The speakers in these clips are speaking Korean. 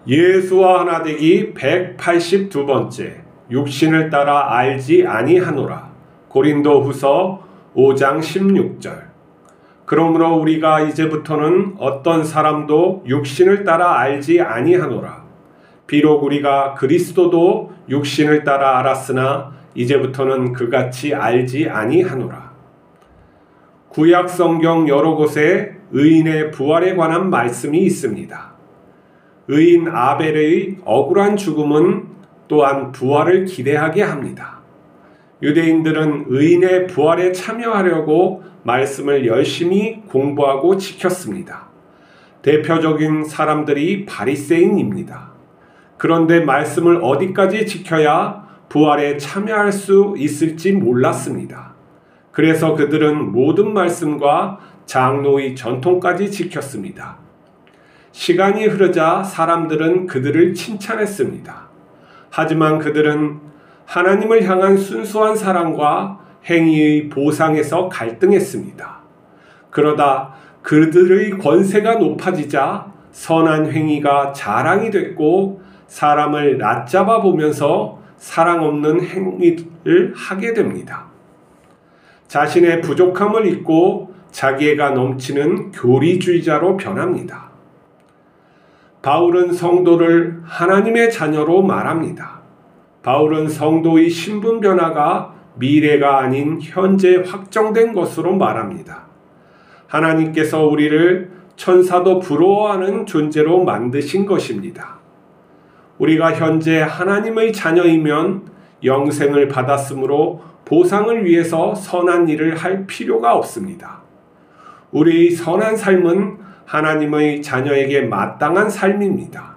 예수와 하나 되기 182번째. 육신을 따라 알지 아니하노라. 고린도후서 5장 16절. 그러므로 우리가 이제부터는 어떤 사람도 육신을 따라 알지 아니하노라. 비록 우리가 그리스도도 육신을 따라 알았으나 이제부터는 그같이 알지 아니하노라. 구약 성경 여러 곳에 의인의 부활에 관한 말씀이 있습니다. 의인 아벨의 억울한 죽음은 또한 부활을 기대하게 합니다. 유대인들은 의인의 부활에 참여하려고 말씀을 열심히 공부하고 지켰습니다. 대표적인 사람들이 바리새인입니다. 그런데 말씀을 어디까지 지켜야 부활에 참여할 수 있을지 몰랐습니다. 그래서 그들은 모든 말씀과 장로의 전통까지 지켰습니다. 시간이 흐르자 사람들은 그들을 칭찬했습니다. 하지만 그들은 하나님을 향한 순수한 사랑과 행위의 보상에서 갈등했습니다. 그러다 그들의 권세가 높아지자 선한 행위가 자랑이 됐고 사람을 낮잡아 보면서 사랑 없는 행위를 하게 됩니다. 자신의 부족함을 잊고 자기애가 넘치는 교리주의자로 변합니다. 바울은 성도를 하나님의 자녀로 말합니다. 바울은 성도의 신분 변화가 미래가 아닌 현재 확정된 것으로 말합니다. 하나님께서 우리를 천사도 부러워하는 존재로 만드신 것입니다. 우리가 현재 하나님의 자녀이면 영생을 받았으므로 보상을 위해서 선한 일을 할 필요가 없습니다. 우리의 선한 삶은 하나님의 자녀에게 마땅한 삶입니다.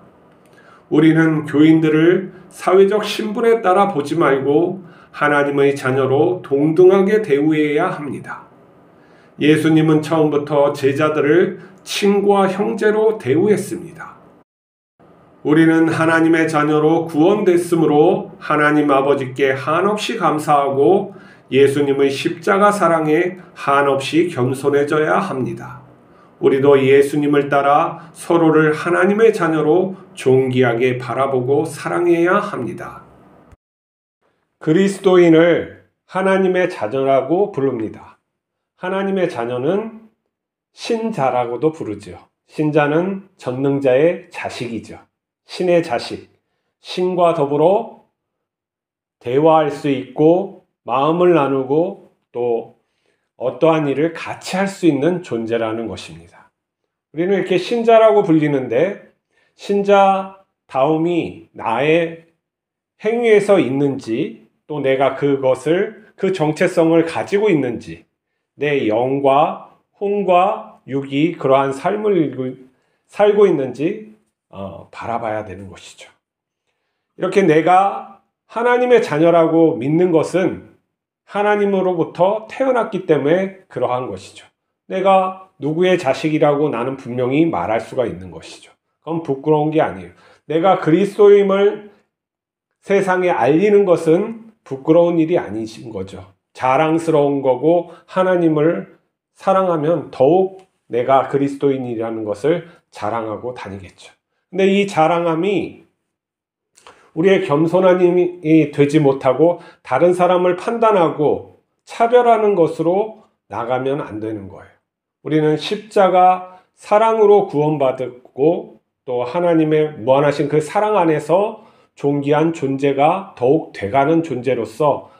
우리는 교인들을 사회적 신분에 따라 보지 말고 하나님의 자녀로 동등하게 대우해야 합니다. 예수님은 처음부터 제자들을 친구와 형제로 대우했습니다. 우리는 하나님의 자녀로 구원됐으므로 하나님 아버지께 한없이 감사하고 예수님의 십자가 사랑에 한없이 겸손해져야 합니다. 우리도 예수님을 따라 서로를 하나님의 자녀로 존귀하게 바라보고 사랑해야 합니다. 그리스도인을 하나님의 자녀라고 부릅니다. 하나님의 자녀는 신자라고도 부르죠. 신자는 전능자의 자식이죠. 신의 자식. 신과 더불어 대화할 수 있고 마음을 나누고 또 어떠한 일을 같이 할 수 있는 존재라는 것입니다. 우리는 이렇게 신자라고 불리는데 신자다움이 나의 행위에서 있는지 또 내가 그 정체성을 가지고 있는지 내 영과 혼과 육이 그러한 삶을 살고 있는지 바라봐야 되는 것이죠. 이렇게 내가 하나님의 자녀라고 믿는 것은 하나님으로부터 태어났기 때문에 그러한 것이죠. 내가 누구의 자식이라고 나는 분명히 말할 수가 있는 것이죠. 그건 부끄러운 게 아니에요. 내가 그리스도임을 세상에 알리는 것은 부끄러운 일이 아니신 거죠. 자랑스러운 거고 하나님을 사랑하면 더욱 내가 그리스도인이라는 것을 자랑하고 다니겠죠. 근데 이 자랑함이 우리의 겸손한 힘이 되지 못하고 다른 사람을 판단하고 차별하는 것으로 나가면 안 되는 거예요. 우리는 십자가 사랑으로 구원받았고 또 하나님의 무한하신 그 사랑 안에서 존귀한 존재가 더욱 돼가는 존재로서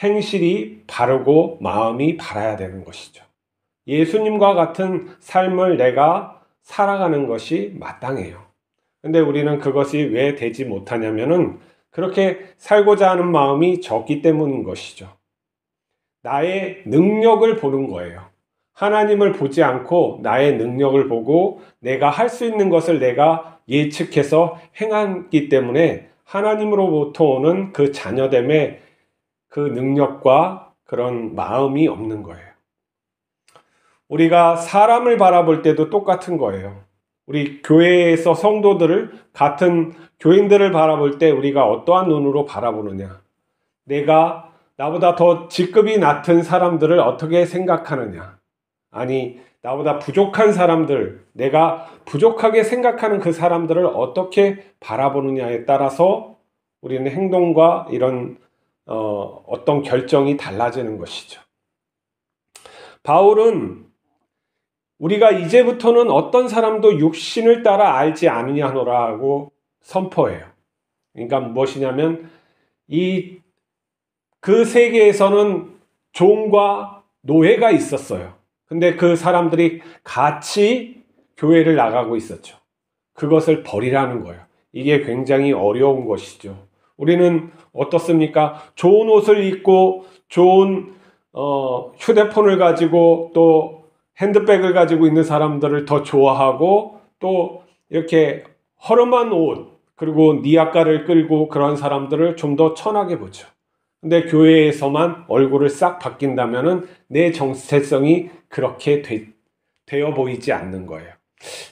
행실이 바르고 마음이 바라야 되는 것이죠. 예수님과 같은 삶을 내가 살아가는 것이 마땅해요. 근데 우리는 그것이 왜 되지 못하냐면은 그렇게 살고자 하는 마음이 적기 때문인 것이죠. 나의 능력을 보는 거예요. 하나님을 보지 않고 나의 능력을 보고 내가 할 수 있는 것을 내가 예측해서 행하기 때문에 하나님으로부터 오는 그 자녀됨의 그 능력과 그런 마음이 없는 거예요. 우리가 사람을 바라볼 때도 똑같은 거예요. 우리 교회에서 성도들을 같은 교인들을 바라볼 때 우리가 어떠한 눈으로 바라보느냐. 내가 나보다 더 직급이 낮은 사람들을 어떻게 생각하느냐. 아니 나보다 부족한 사람들, 내가 부족하게 생각하는 그 사람들을 어떻게 바라보느냐에 따라서 우리는 행동과 이런 어떤 결정이 달라지는 것이죠. 바울은 우리가 이제부터는 어떤 사람도 육신을 따라 알지 않으냐 하노라고 선포해요. 그러니까 무엇이냐면 그 세계에서는 종과 노예가 있었어요. 근데 그 사람들이 같이 교회를 나가고 있었죠. 그것을 버리라는 거예요. 이게 굉장히 어려운 것이죠. 우리는 어떻습니까? 좋은 옷을 입고 좋은 휴대폰을 가지고 또 핸드백을 가지고 있는 사람들을 더 좋아하고 또 이렇게 허름한 옷 그리고 니아가를 끌고 그런 사람들을 좀 더 천하게 보죠. 근데 교회에서만 얼굴을 싹 바뀐다면은 내 정체성이 그렇게 되어 보이지 않는 거예요.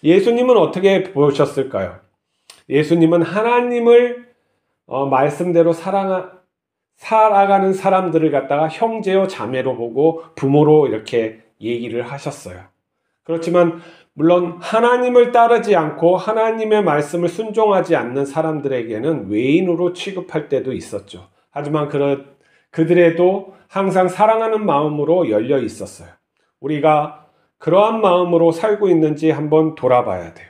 예수님은 어떻게 보셨을까요? 예수님은 하나님을 말씀대로 살아가는 사람들을 갖다가 형제요 자매로 보고 부모로 이렇게 얘기를 하셨어요. 그렇지만 물론 하나님을 따르지 않고 하나님의 말씀을 순종하지 않는 사람들에게는 외인으로 취급할 때도 있었죠. 하지만 그들에도 항상 사랑하는 마음으로 열려 있었어요. 우리가 그러한 마음으로 살고 있는지 한번 돌아봐야 돼요.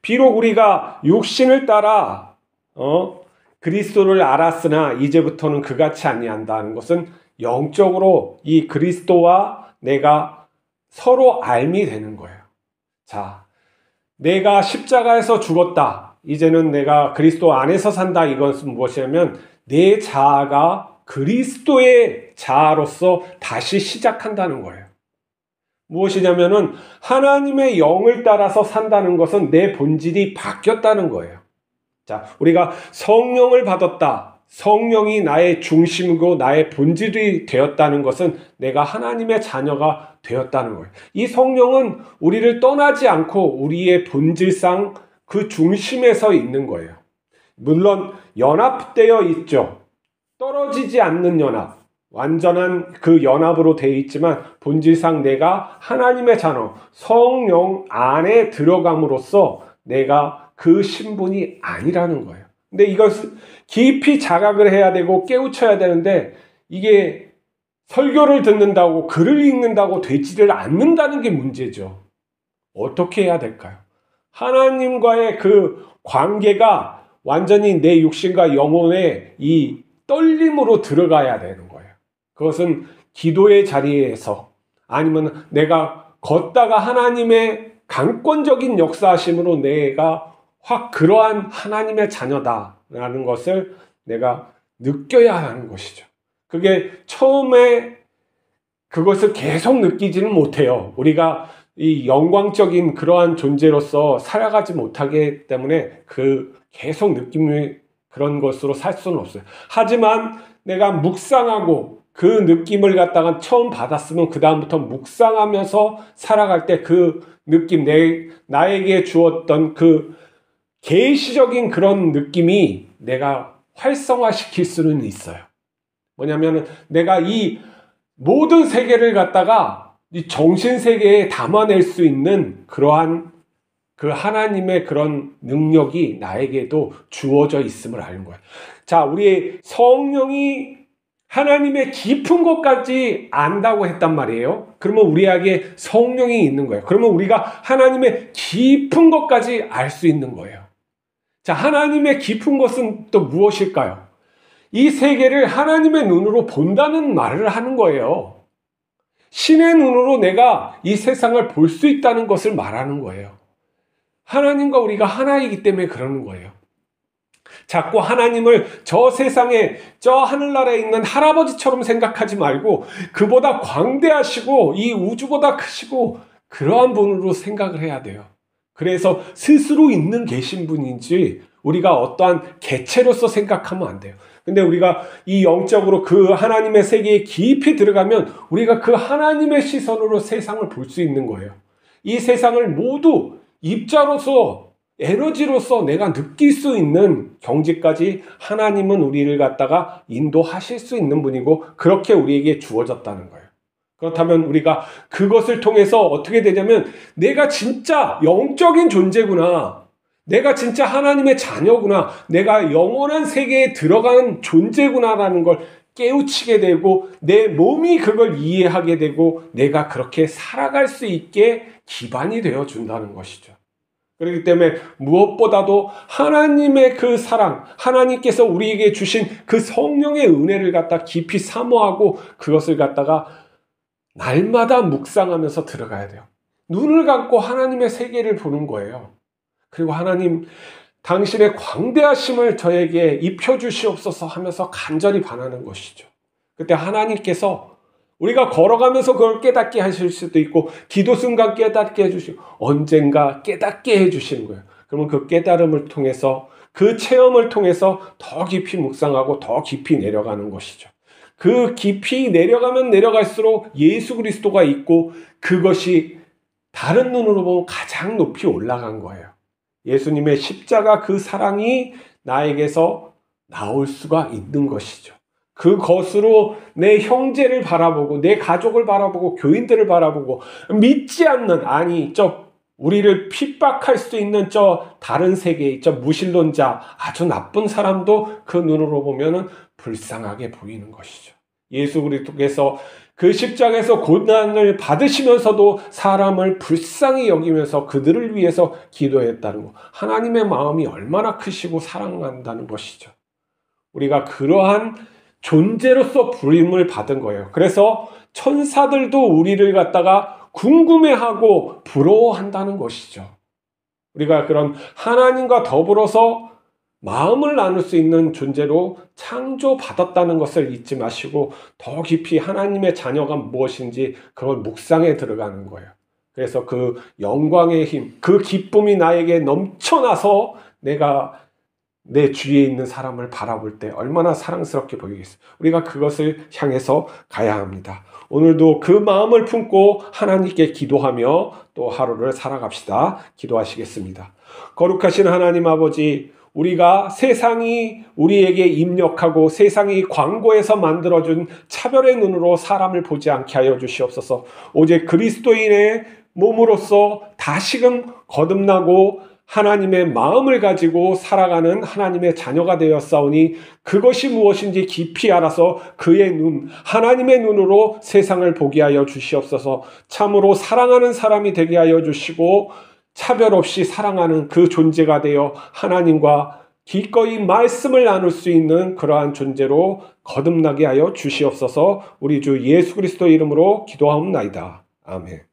비록 우리가 육신을 따라 그리스도를 알았으나 이제부터는 그같이 아니한다는 것은 영적으로 이 그리스도와 내가 서로 알미 되는 거예요. 자, 내가 십자가에서 죽었다. 이제는 내가 그리스도 안에서 산다. 이것은 무엇이냐면 내 자아가 그리스도의 자아로서 다시 시작한다는 거예요. 무엇이냐면은 하나님의 영을 따라서 산다는 것은 내 본질이 바뀌었다는 거예요. 자, 우리가 성령을 받았다. 성령이 나의 중심이고 나의 본질이 되었다는 것은 내가 하나님의 자녀가 되었다는 거예요. 이 성령은 우리를 떠나지 않고 우리의 본질상 그 중심에서 있는 거예요. 물론 연합되어 있죠. 떨어지지 않는 연합. 완전한 그 연합으로 되어 있지만 본질상 내가 하나님의 자녀, 성령 안에 들어감으로써 내가 그 신분이 아니라는 거예요. 근데 이것을 깊이 자각을 해야 되고 깨우쳐야 되는데 이게 설교를 듣는다고 글을 읽는다고 되지를 않는다는 게 문제죠. 어떻게 해야 될까요? 하나님과의 그 관계가 완전히 내 육신과 영혼의 이 떨림으로 들어가야 되는 거예요. 그것은 기도의 자리에서 아니면 내가 걷다가 하나님의 강권적인 역사하심으로 내가 확 그러한 하나님의 자녀다라는 것을 내가 느껴야 하는 것이죠. 그게 처음에 그것을 계속 느끼지는 못해요. 우리가 이 영광적인 그러한 존재로서 살아가지 못하기 때문에 계속 느낌이 그런 것으로 살 수는 없어요. 하지만 내가 묵상하고 그 느낌을 갖다가 처음 받았으면 그 다음부터 묵상하면서 살아갈 때 그 느낌, 나에게 주었던 그 계시적인 그런 느낌이 내가 활성화시킬 수는 있어요. 뭐냐면 내가 이 모든 세계를 갖다가 이 정신세계에 담아낼 수 있는 그러한 그 하나님의 그런 능력이 나에게도 주어져 있음을 아는 거예요. 자, 우리 성령이 하나님의 깊은 것까지 안다고 했단 말이에요. 그러면 우리에게 성령이 있는 거예요. 그러면 우리가 하나님의 깊은 것까지 알 수 있는 거예요. 자, 하나님의 깊은 것은 또 무엇일까요? 이 세계를 하나님의 눈으로 본다는 말을 하는 거예요. 신의 눈으로 내가 이 세상을 볼 수 있다는 것을 말하는 거예요. 하나님과 우리가 하나이기 때문에 그러는 거예요. 자꾸 하나님을 저 세상에 저 하늘나라에 있는 할아버지처럼 생각하지 말고 그보다 광대하시고 이 우주보다 크시고 그러한 분으로 생각을 해야 돼요. 그래서 스스로 있는 계신 분인지 우리가 어떠한 개체로서 생각하면 안 돼요. 근데 우리가 이 영적으로 그 하나님의 세계에 깊이 들어가면 우리가 그 하나님의 시선으로 세상을 볼 수 있는 거예요. 이 세상을 모두 입자로서 에너지로서 내가 느낄 수 있는 경지까지 하나님은 우리를 갖다가 인도하실 수 있는 분이고 그렇게 우리에게 주어졌다는 거예요. 그렇다면 우리가 그것을 통해서 어떻게 되냐면 내가 진짜 영적인 존재구나. 내가 진짜 하나님의 자녀구나. 내가 영원한 세계에 들어간 존재구나라는 걸 깨우치게 되고 내 몸이 그걸 이해하게 되고 내가 그렇게 살아갈 수 있게 기반이 되어준다는 것이죠. 그렇기 때문에 무엇보다도 하나님의 그 사랑, 하나님께서 우리에게 주신 그 성령의 은혜를 갖다 깊이 사모하고 그것을 갖다가 날마다 묵상하면서 들어가야 돼요. 눈을 감고 하나님의 세계를 보는 거예요. 그리고 하나님, 당신의 광대하심을 저에게 입혀주시옵소서 하면서 간절히 바라는 것이죠. 그때 하나님께서 우리가 걸어가면서 그걸 깨닫게 하실 수도 있고 기도 순간 깨닫게 해주시고 언젠가 깨닫게 해주시는 거예요. 그러면 그 깨달음을 통해서 그 체험을 통해서 더 깊이 묵상하고 더 깊이 내려가는 것이죠. 그 깊이 내려가면 내려갈수록 예수 그리스도가 있고 그것이 다른 눈으로 보면 가장 높이 올라간 거예요. 예수님의 십자가 그 사랑이 나에게서 나올 수가 있는 것이죠. 그것으로 내 형제를 바라보고 내 가족을 바라보고 교인들을 바라보고 믿지 않는 우리를 핍박할 수 있는 다른 세계 무신론자 아주 나쁜 사람도 그 눈으로 보면은 불쌍하게 보이는 것이죠. 예수 그리스도께서 그 십자가에서 고난을 받으시면서도 사람을 불쌍히 여기면서 그들을 위해서 기도했다는 것. 하나님의 마음이 얼마나 크시고 사랑한다는 것이죠. 우리가 그러한 존재로서 부름을 받은 거예요. 그래서 천사들도 우리를 갖다가 궁금해하고 부러워한다는 것이죠. 우리가 그런 하나님과 더불어서 마음을 나눌 수 있는 존재로 창조받았다는 것을 잊지 마시고 더 깊이 하나님의 자녀가 무엇인지 그걸 묵상에 들어가는 거예요. 그래서 그 영광의 힘, 그 기쁨이 나에게 넘쳐나서 내가 내 주위에 있는 사람을 바라볼 때 얼마나 사랑스럽게 보이겠어요. 우리가 그것을 향해서 가야 합니다. 오늘도 그 마음을 품고 하나님께 기도하며 또 하루를 살아갑시다. 기도하시겠습니다. 거룩하신 하나님 아버지, 우리가 세상이 우리에게 입력하고 세상이 광고에서 만들어준 차별의 눈으로 사람을 보지 않게 하여 주시옵소서. 오직 그리스도인의 몸으로서 다시금 거듭나고 하나님의 마음을 가지고 살아가는 하나님의 자녀가 되었사오니 그것이 무엇인지 깊이 알아서 그의 눈, 하나님의 눈으로 세상을 보게 하여 주시옵소서. 참으로 사랑하는 사람이 되게 하여 주시고 차별 없이 사랑하는 그 존재가 되어 하나님과 기꺼이 말씀을 나눌 수 있는 그러한 존재로 거듭나게 하여 주시옵소서. 우리 주 예수 그리스도 이름으로 기도하옵나이다. 아멘.